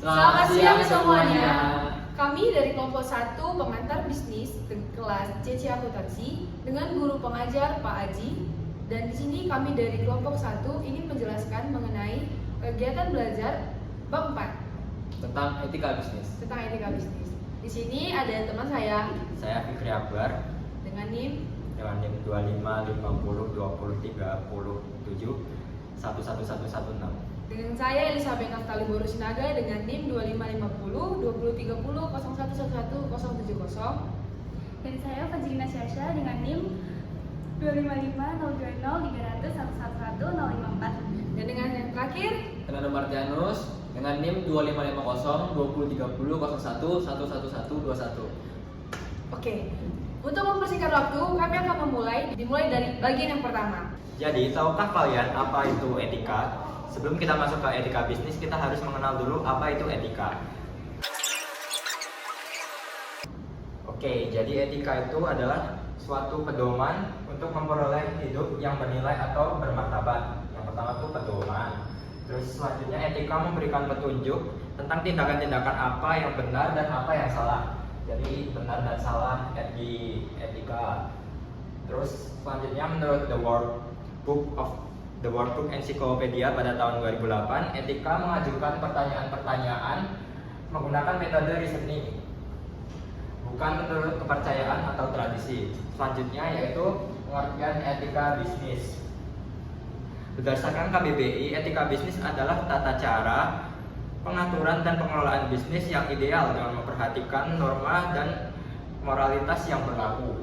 Selamat siang semuanya. Kami dari kelompok 1 pengantar bisnis kelas CC Akuntansi dengan guru pengajar Pak Aji. Dan di sini kami dari kelompok 1 ingin menjelaskan mengenai kegiatan belajar bab 4 tentang etika bisnis. Di sini ada teman saya Fikri Akbar dengan NIM 25502037 11116. dengan saya Elizabeth Naftali Boru Sinaga dengan NIM 2550 2030 0111 070. Dan saya Fajrina Syasha dengan NIM 2550300111054. Dan dengan yang terakhir Fernando Martianus dengan NIM 2550 2030 011121. Oke, untuk mempersingkat waktu, kami akan dimulai dari bagian yang pertama. Jadi, tahukah kalian apa itu etika? Sebelum kita masuk ke etika bisnis, kita harus mengenal dulu apa itu etika. Oke, jadi etika itu adalah suatu pedoman untuk memperoleh hidup yang bernilai atau bermartabat. Yang pertama itu pedoman. Terus selanjutnya etika memberikan petunjuk tentang tindakan-tindakan apa yang benar dan apa yang salah. Jadi benar dan salah etika. Terus selanjutnya menurut The Workbook Encyclopedia pada tahun 2008, etika mengajukan pertanyaan-pertanyaan menggunakan metode reasoning, bukan menurut kepercayaan atau tradisi. Selanjutnya yaitu pengertian etika bisnis. Berdasarkan KBBI, etika bisnis adalah tata cara pengaturan dan pengelolaan bisnis yang ideal dengan memperhatikan norma dan moralitas yang berlaku.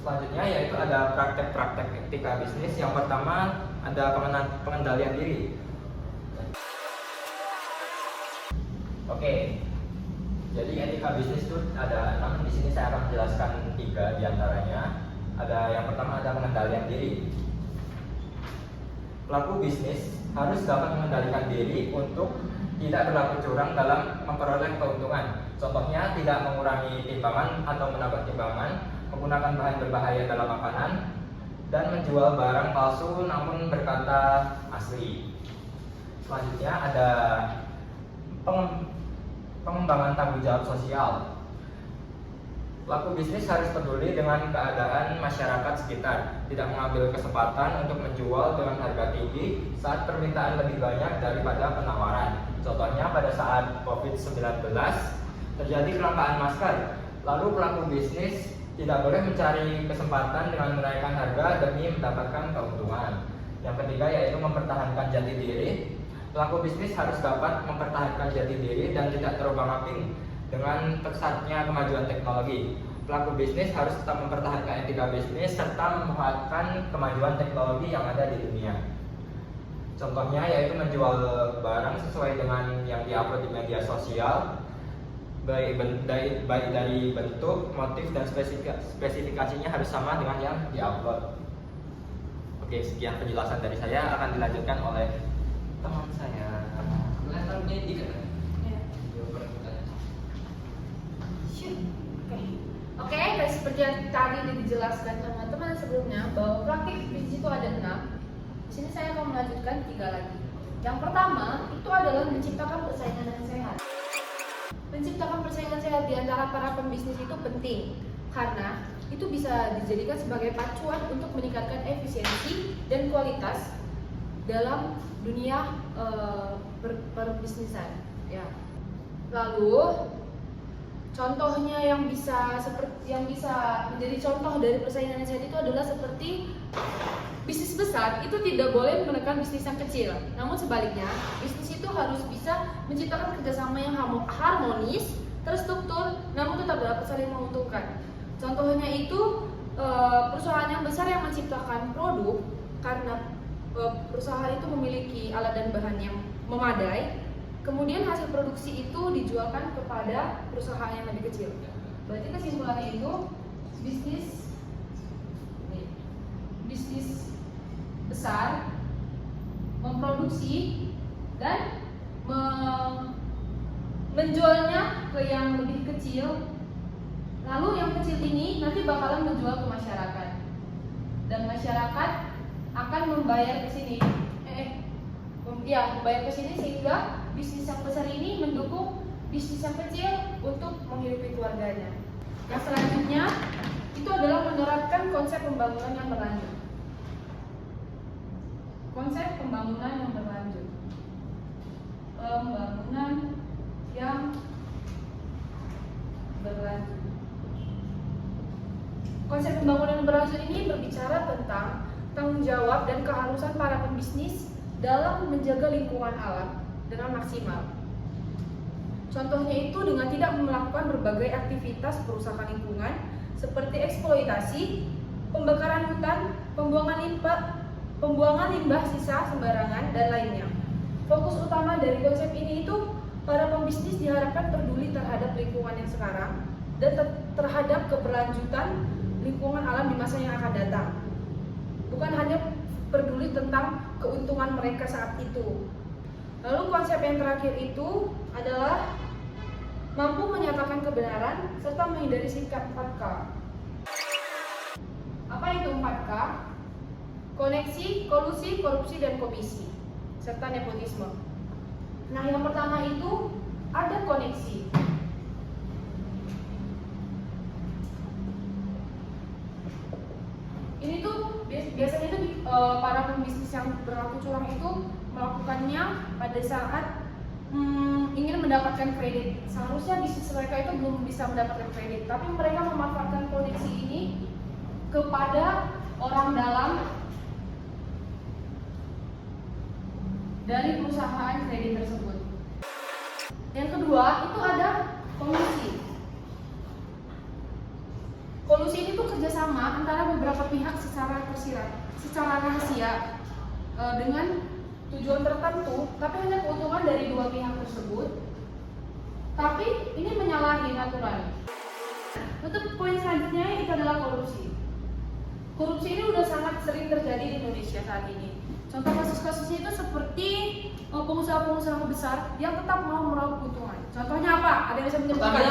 Selanjutnya yaitu ada praktek-praktek etika bisnis. Yang pertama ada pengendalian diri. Oke, jadi etika bisnis itu ada 6. Di sini saya akan menjelaskan 3 diantaranya. Ada yang pertama ada pengendalian diri. Pelaku bisnis harus dapat mengendalikan diri untuk tidak berlaku curang dalam memperoleh keuntungan. Contohnya tidak mengurangi timbangan atau menambah timbangan, menggunakan bahan berbahaya dalam makanan, dan menjual barang palsu namun berkata asli. Selanjutnya ada pengembangan tanggung jawab sosial. Pelaku bisnis harus peduli dengan keadaan masyarakat sekitar, tidak mengambil kesempatan untuk menjual dengan harga tinggi saat permintaan lebih banyak daripada penawaran. Contohnya pada saat COVID-19 terjadi kelangkaan masker, lalu pelaku bisnis tidak boleh mencari kesempatan dengan menaikkan harga demi mendapatkan keuntungan. Yang ketiga yaitu mempertahankan jati diri. Pelaku bisnis harus dapat mempertahankan jati diri dan tidak terombang-ambing dengan pesatnya kemajuan teknologi. Pelaku bisnis harus tetap mempertahankan etika bisnis serta memanfaatkan kemajuan teknologi yang ada di dunia. Contohnya yaitu menjual barang sesuai dengan yang diupload di media sosial, baik dari bentuk, motif, dan spesifikasinya harus sama dengan yang diupload. Oke, sekian penjelasan dari saya, akan dilanjutkan oleh teman saya. Oke, seperti yang tadi dijelaskan teman-teman sebelumnya bahwa praktik bisnis itu ada 6. Di sini saya akan melanjutkan 3 lagi. Yang pertama itu adalah menciptakan persaingan yang sehat. Menciptakan persaingan sehat di antara para pembisnis itu penting karena itu bisa dijadikan sebagai pacuan untuk meningkatkan efisiensi dan kualitas dalam dunia perbisnisan. Ya. Lalu contohnya yang bisa menjadi contoh dari persaingan yang sehat itu adalah seperti bisnis besar itu tidak boleh menekan bisnis yang kecil. Namun sebaliknya, bisnis itu harus bisa menciptakan kerjasama yang harmonis, terstruktur, namun tetap dapat saling menguntungkan. Contohnya itu perusahaan yang besar yang menciptakan produk karena perusahaan itu memiliki alat dan bahan yang memadai. Kemudian hasil produksi itu dijualkan kepada perusahaan yang lebih kecil. Berarti kesimpulannya itu bisnis besar memproduksi dan menjualnya ke yang lebih kecil. Lalu yang kecil ini nanti bakalan menjual ke masyarakat. Dan masyarakat akan membayar ke sini. Membayar ke sini sehingga bisnis yang besar ini mendukung bisnis yang kecil untuk menghidupi keluarganya. Yang selanjutnya itu adalah menerapkan konsep pembangunan yang berlanjut. Konsep pembangunan yang berlanjut. Pembangunan yang berlanjut. Konsep pembangunan yang berlanjut ini berbicara tentang tanggung jawab dan keharusan para pembisnis dalam menjaga lingkungan alam dengan maksimal. Contohnya itu dengan tidak melakukan berbagai aktivitas perusakan lingkungan seperti eksploitasi, pembakaran hutan, pembuangan limbah sisa sembarangan, dan lainnya. Fokus utama dari konsep ini itu para pembisnis diharapkan peduli terhadap lingkungan yang sekarang dan terhadap keberlanjutan lingkungan alam di masa yang akan datang. Bukan hanya peduli tentang keuntungan mereka saat itu. Lalu konsep yang terakhir itu adalah mampu menyatakan kebenaran serta menghindari sikap 4K. Apa itu 4K? Koneksi, kolusi, korupsi, dan komisi, serta nepotisme. Nah, yang pertama itu ada koneksi. Ini tuh biasanya itu para pembisnis yang berlaku curang itu melakukannya pada saat ingin mendapatkan kredit. Seharusnya bisnis mereka itu belum bisa mendapatkan kredit, tapi mereka memanfaatkan koneksi ini kepada orang dalam dari perusahaan kredit tersebut. Yang kedua itu ada kolusi. Kolusi ini tuh kerjasama antara beberapa pihak secara tersirat, secara rahasia dengan tujuan tertentu, tapi hanya keuntungan dari dua pihak tersebut. Tapi ini menyalahi aturan. Untuk poin selanjutnya itu adalah korupsi. Korupsi ini udah sangat sering terjadi di Indonesia saat ini. Contoh kasus-kasusnya itu seperti pengusaha-pengusaha besar yang tetap mau meraup keuntungan. Contohnya apa? Ada yang bisa menyebutkan?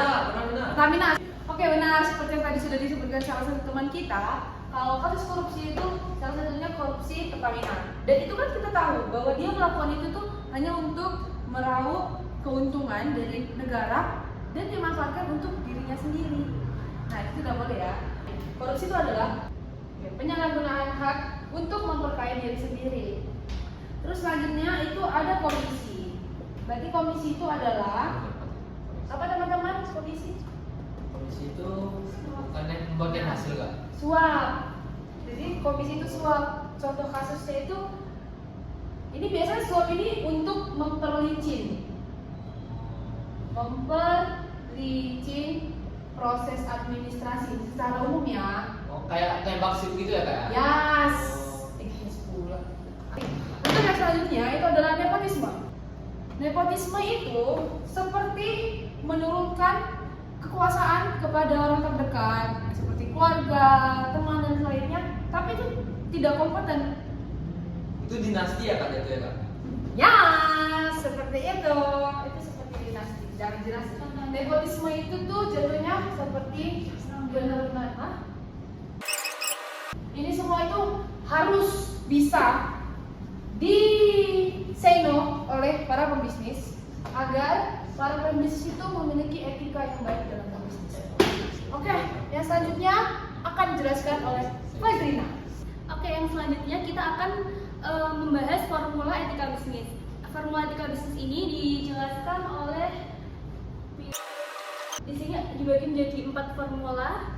Pertamina. Oke, benar. Seperti yang tadi sudah disebutkan salah satu teman kita, kalau kasus korupsi itu salah satunya korupsi Pertamina. Dan itu kan kita tahu bahwa dia melakukan itu tuh hanya untuk meraup keuntungan dari negara dan dimanfaatkan untuk dirinya sendiri. Nah, itu tidak boleh ya. Korupsi itu adalah penyalahgunaan hak untuk memperkaya diri sendiri. Terus selanjutnya itu ada komisi. Berarti komisi itu adalah apa teman-teman? Komisi? Komisi itu bukannya pembagian hasil kak? Suap. Jadi komisi itu suap. Contoh kasusnya itu ini biasanya suap ini untuk memperlicin proses administrasi secara umum ya. Oh, kayak tembak sip gitu ya kak? Yes. Pula. Untuk yang selanjutnya itu adalah nepotisme. Nepotisme itu seperti menurunkan kekuasaan kepada orang terdekat seperti keluarga, teman dan lainnya, tapi itu tidak kompeten. Itu dinasti ya kak itu ya kak? Ya, seperti itu. Itu seperti dinasti. Jangan dinasti. Nepotisme itu tuh jatuhnya seperti benar-benar. Ini semua itu harus bisa di say no oleh para pembisnis agar para pembisnis itu memiliki etika yang baik dalam berbisnis. Oke, yang selanjutnya akan dijelaskan oleh Fadrina. Oke, yang selanjutnya kita akan membahas formula etika bisnis. Formula etika bisnis ini dijelaskan oleh di sini dibagi menjadi 4 formula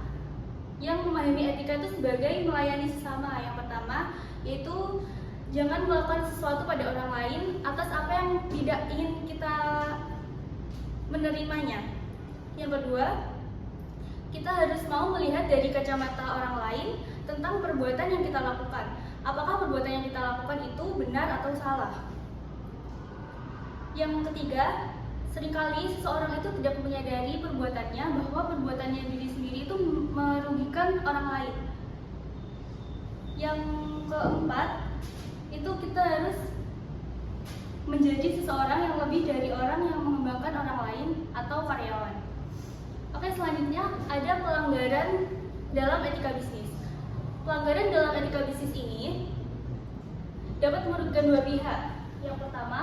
yang memahami etika itu sebagai melayani sesama. Yang pertama yaitu jangan melakukan sesuatu pada orang lain atas apa yang tidak ingin kita menerimanya. Yang kedua, kita harus mau melihat dari kacamata orang lain tentang perbuatan yang kita lakukan. Apakah perbuatan yang kita lakukan itu benar atau salah? Yang ketiga, seringkali seseorang itu tidak menyadari perbuatannya bahwa perbuatannya diri sendiri itu merugikan orang lain. Yang keempat, itu kita harus menjadi seseorang yang lebih dari orang yang mengembangkan orang lain atau karyawan. Oke, selanjutnya ada pelanggaran dalam etika bisnis. Pelanggaran dalam etika bisnis ini dapat merugikan dua pihak. Yang pertama,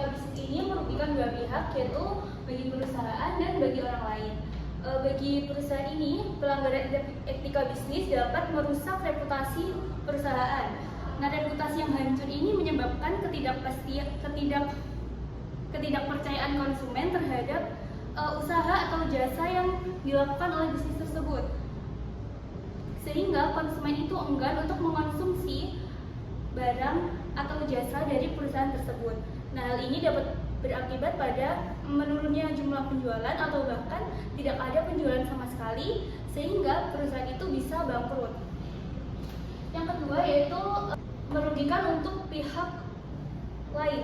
etika bisnis ini merugikan dua pihak, yaitu bagi perusahaan dan bagi orang lain. Bagi perusahaan ini, pelanggaran etika bisnis dapat merusak reputasi perusahaan. Nah, reputasi yang hancur ini menyebabkan ketidakpercayaan konsumen terhadap usaha atau jasa yang dilakukan oleh bisnis tersebut, sehingga konsumen itu enggan untuk mengonsumsi barang atau jasa dari perusahaan tersebut. Nah, hal ini dapat berakibat pada menurunnya jumlah penjualan atau bahkan tidak ada penjualan sama sekali, sehingga perusahaan itu bisa bangkrut. Yang kedua yaitu merugikan untuk pihak lain.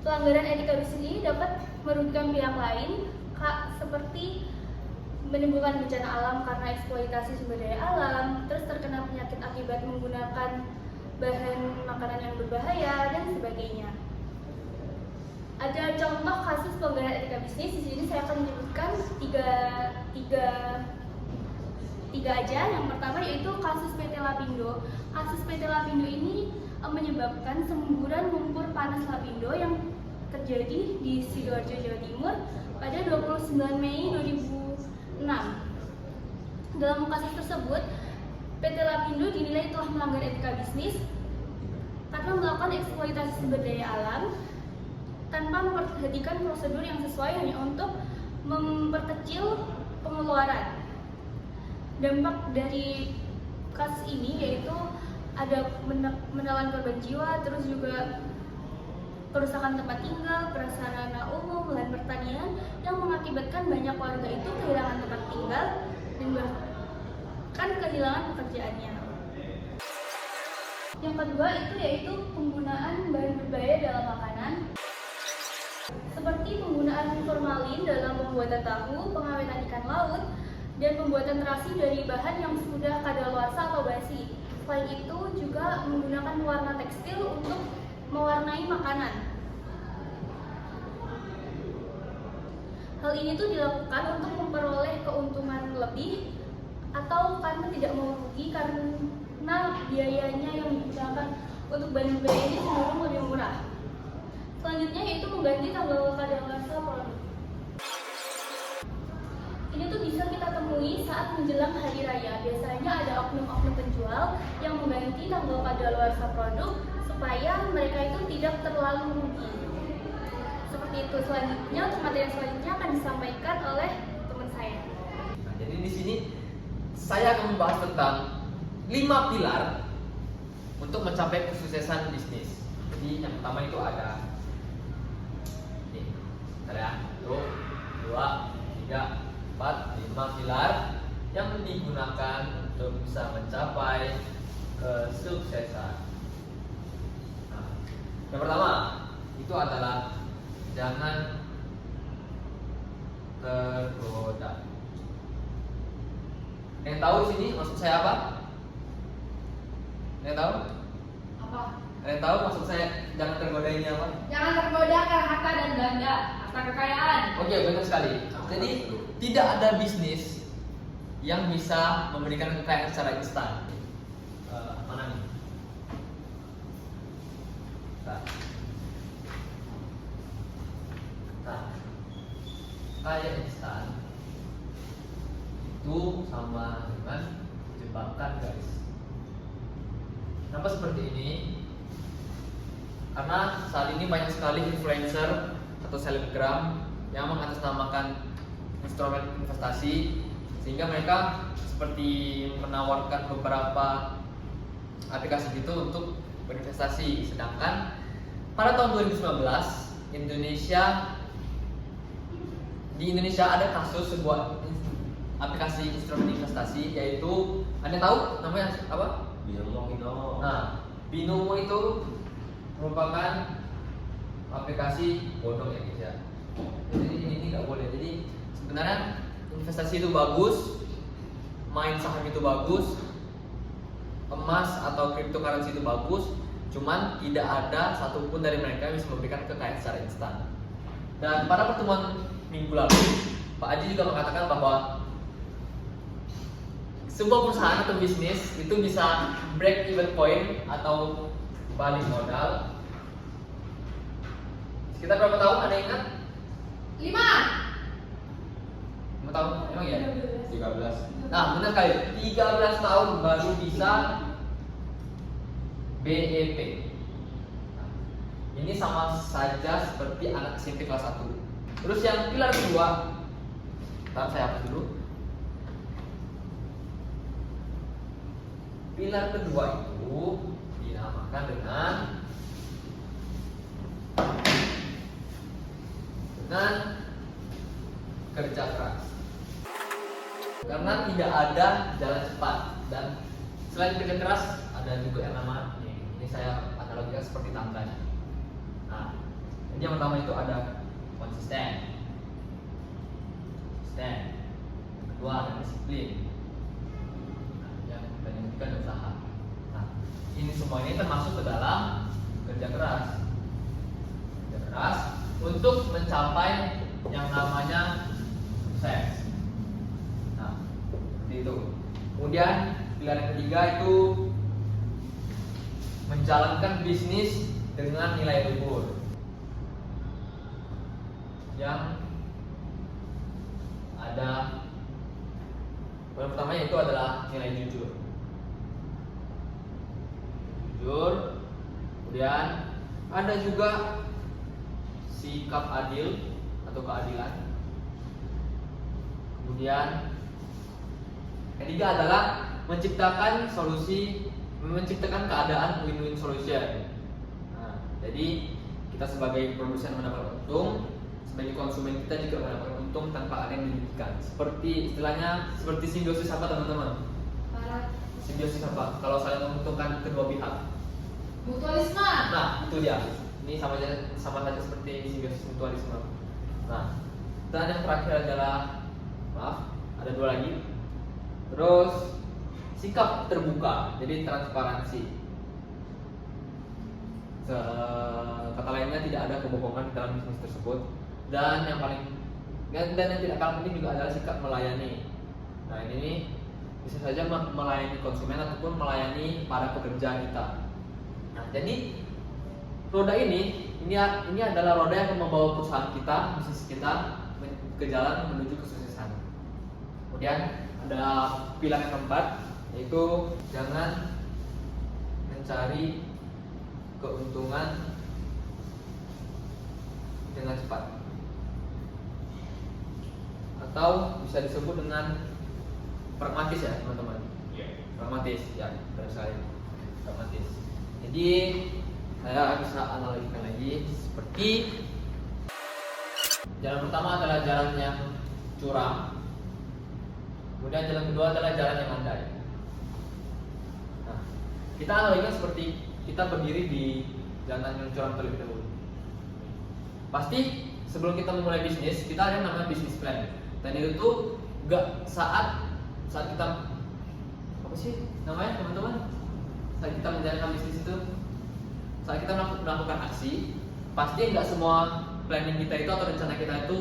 Pelanggaran etika bisnis ini dapat merugikan pihak lain, seperti menimbulkan bencana alam karena eksploitasi sumber daya alam, terus terkena penyakit akibat menggunakan bahan makanan yang berbahaya, dan sebagainya. Ada contoh kasus pelanggaran etika bisnis. Di sini saya akan menyebutkan tiga aja. Yang pertama yaitu kasus PT Lapindo. Kasus PT Lapindo ini menyebabkan semburan lumpur panas Lapindo yang terjadi di Sidoarjo, Jawa Timur pada 29 Mei 2006. Dalam kasus tersebut, PT Lapindo dinilai telah melanggar etika bisnis karena melakukan eksploitasi sumber daya alam tanpa memperhatikan prosedur yang sesuai hanya untuk memperkecil pengeluaran. Dampak dari kasus ini yaitu ada menelan korban jiwa, terus juga kerusakan tempat tinggal, prasarana umum, lahan pertanian yang mengakibatkan banyak warga itu kehilangan tempat tinggal dan bahkan kehilangan pekerjaannya. Yang kedua itu yaitu penggunaan bahan berbahaya dalam makanan, seperti penggunaan formalin dalam pembuatan tahu, pengawetan ikan laut, dan pembuatan terasi dari bahan yang sudah kadaluarsa atau basi. Selain itu juga menggunakan warna tekstil untuk mewarnai makanan. Hal ini tuh dilakukan untuk memperoleh keuntungan lebih atau karena tidak mau rugi karena biayanya yang digunakan untuk bahan berbahaya ini cenderung lebih murah. Selanjutnya yaitu mengganti tanggal kadaluarsa produk. Ini tuh bisa kita temui saat menjelang hari raya. Biasanya ada oknum-oknum penjual yang mengganti tanggal kadaluarsa produk supaya mereka itu tidak terlalu rugi. Seperti itu. Selanjutnya, untuk materi selanjutnya akan disampaikan oleh teman saya. Nah, jadi di sini saya akan membahas tentang 5 pilar untuk mencapai kesuksesan bisnis. Jadi yang pertama itu ada ini, ada 1, 2, 3, 4, 5 pilar yang digunakan untuk bisa mencapai kesuksesan. Nah, yang pertama itu adalah jangan tergoda. Yang tahu di sini maksud saya apa? Yang tahu? Apa? Yang tahu maksud saya jangan tergoda ini apa? Jangan tergoda karena harta dan benda, harta kekayaan. Oke, benar sekali. Jadi tidak ada bisnis yang bisa memberikan kekayaan secara instan. Mana nih? Nah, kaya instan itu sama dengan jebakan, guys. Kenapa seperti ini? Karena saat ini banyak sekali influencer atau selebgram yang mengatasnamakan instrumen investasi, sehingga mereka seperti menawarkan beberapa aplikasi gitu untuk berinvestasi. Sedangkan pada tahun 2019 di Indonesia ada kasus sebuah aplikasi instrumen investasi, yaitu Anda tahu namanya apa? Binomo. Nah, Binomo itu merupakan aplikasi bodong ya guys ya. Jadi ini nggak boleh. Jadi sebenarnya investasi itu bagus, main saham itu bagus, emas atau cryptocurrency itu bagus, cuman tidak ada satupun dari mereka yang bisa memberikan kekayaan secara instan. Dan pada pertemuan minggu lalu, Pak Aji juga mengatakan bahwa sebuah perusahaan atau bisnis itu bisa break even point atau balik modal Sekitar berapa tahun? Ada yang ingat? 5. 5 tahun? Emang ya? 13. Nah, benar kali. 13 tahun baru bisa BEP. Nah, ini sama saja seperti anak SMP kelas 1. Terus yang pilar kedua, ntar saya hapus dulu. Pilar kedua itu dinamakan dengan kerja keras. Karena tidak ada jalan cepat, dan selain kerja keras ada juga yang namanya ini saya analogikan seperti tangga. Nah, jadi yang pertama itu ada konsisten. Yang kedua ada disiplin. Nah, yang ketiga ada usaha. Nah, ini semua ini termasuk ke dalam kerja keras. Kerja keras untuk mencapai yang namanya sukses. Nah, seperti itu. Kemudian pilar yang ketiga itu menjalankan bisnis dengan nilai luhur. Yang ada yang pertama yaitu adalah nilai jujur. Kemudian ada juga sikap adil atau keadilan. Kemudian ketiga adalah menciptakan keadaan win-win solution. Nah, jadi kita sebagai produsen mendapat untung, sebagai konsumen kita juga mendapatkan untung tanpa ada yang dirugikan. Seperti istilahnya seperti simbiosis apa teman-teman? Simbiosis apa? Kalau saling menguntungkan kedua pihak. Mutualisme. Nah, itu dia. Ini sama saja seperti simbiosis mutualisme. Nah, dan yang terakhir adalah ada 2 lagi. Terus sikap terbuka, jadi transparansi. Kata lainnya tidak ada kebohongan di dalam bisnis tersebut. Dan yang tidak kalah penting juga adalah sikap melayani. Nah, ini bisa saja melayani konsumen ataupun melayani para pekerja kita. Nah, jadi roda ini adalah roda yang membawa perusahaan kita, bisnis kita ke jalan menuju kesuksesan. Kemudian ada pilar yang keempat, yaitu jangan mencari keuntungan dengan cepat, atau bisa disebut dengan pragmatis ya teman-teman. Pragmatis ya, benar sekali. Pragmatis. Jadi saya bisa analogikan lagi seperti jalan pertama adalah jalan yang curam, kemudian jalan kedua adalah jalan yang landai. Nah, kita analogikan seperti kita berdiri di jalan yang curam terlebih dahulu. Pasti sebelum kita memulai bisnis, kita ada yang namanya bisnis plan. Dan itu tuh gak saat kita apa sih namanya teman-teman? Saat kita menjalankan bisnis itu, saat kita melakukan aksi, pasti nggak semua planning kita itu atau rencana kita itu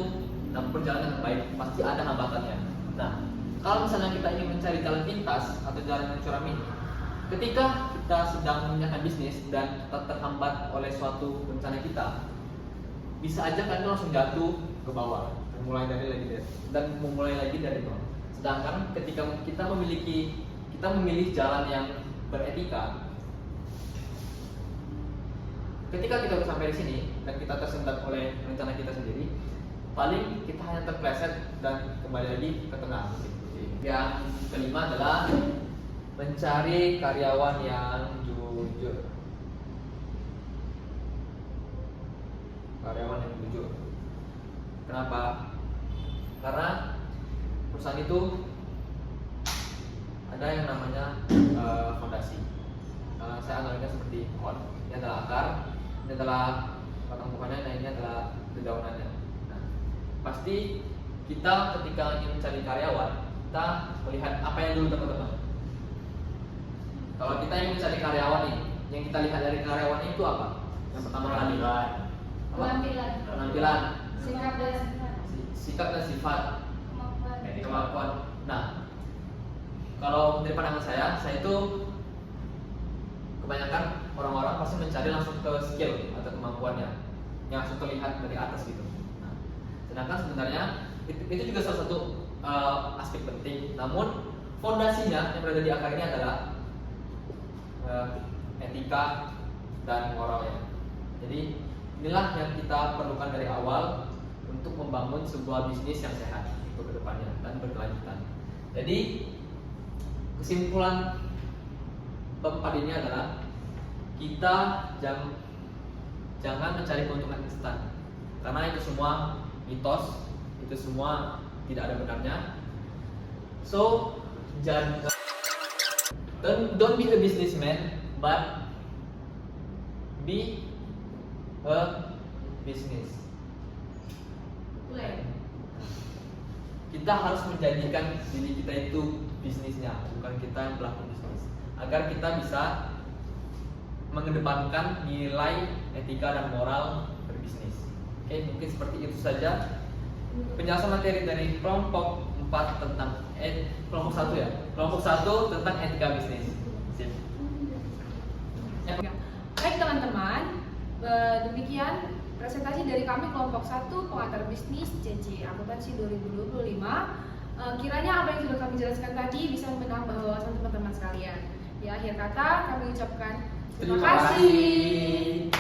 berjalan dengan baik. Pasti ada hambatannya. Nah, kalau misalnya kita ingin mencari jalan pintas atau jalan yang curam ini, ketika kita sedang menjalankan bisnis dan terhambat oleh suatu rencana kita, bisa aja kan langsung jatuh ke bawah, memulai lagi dari bawah. Sedangkan ketika kita memilih jalan yang beretika, ketika kita sampai di sini dan kita tersendat oleh rencana kita sendiri, paling kita hanya terpleset dan kembali lagi ke tengah. Yang kelima adalah mencari karyawan yang jujur. Karyawan yang jujur. Kenapa? Karena perusahaan itu ada yang namanya fondasi. Saya analogikan seperti pohon. Ini adalah akar, ini adalah batang pohonnya, dan ini adalah dedaunannya. Nah, pasti kita ketika ingin mencari karyawan, kita melihat apa yang dulu teman-teman. Kalau kita ingin mencari karyawan ini, yang kita lihat dari karyawan itu apa? Yang pertama kali penampilan, sikap dan sifat, kemampuan. Nah, kalau dari pandangan saya itu kebanyakan orang-orang pasti mencari langsung ke skill atau kemampuannya. yang langsung terlihat dari atas gitu. Nah, sedangkan sebenarnya itu juga salah satu aspek penting. Namun fondasinya yang berada di akar ini adalah etika dan moralnya. Jadi inilah yang kita perlukan dari awal untuk membangun sebuah bisnis yang sehat untuk kedepannya dan berkelanjutan. Jadi kesimpulan bab 4 ini adalah kita jangan mencari keuntungan instan, karena itu semua mitos, itu semua tidak ada benarnya. So don't be a businessman, but be a business. Kita harus menjadikan diri kita itu bisnisnya, bukan kita yang pelaku bisnis, agar kita bisa mengedepankan nilai etika dan moral berbisnis. Oke, mungkin seperti itu saja penjelasan materi dari kelompok 4 tentang kelompok 1 ya. Kelompok 1 tentang etika bisnis. Sip. Baik teman-teman, demikian presentasi dari kami kelompok 1 pengantar bisnis CC Akuntansi 2025. Kiranya apa yang sudah kami jelaskan tadi bisa menambah wawasan teman-teman sekalian. Di akhir kata kami ucapkan terima kasih.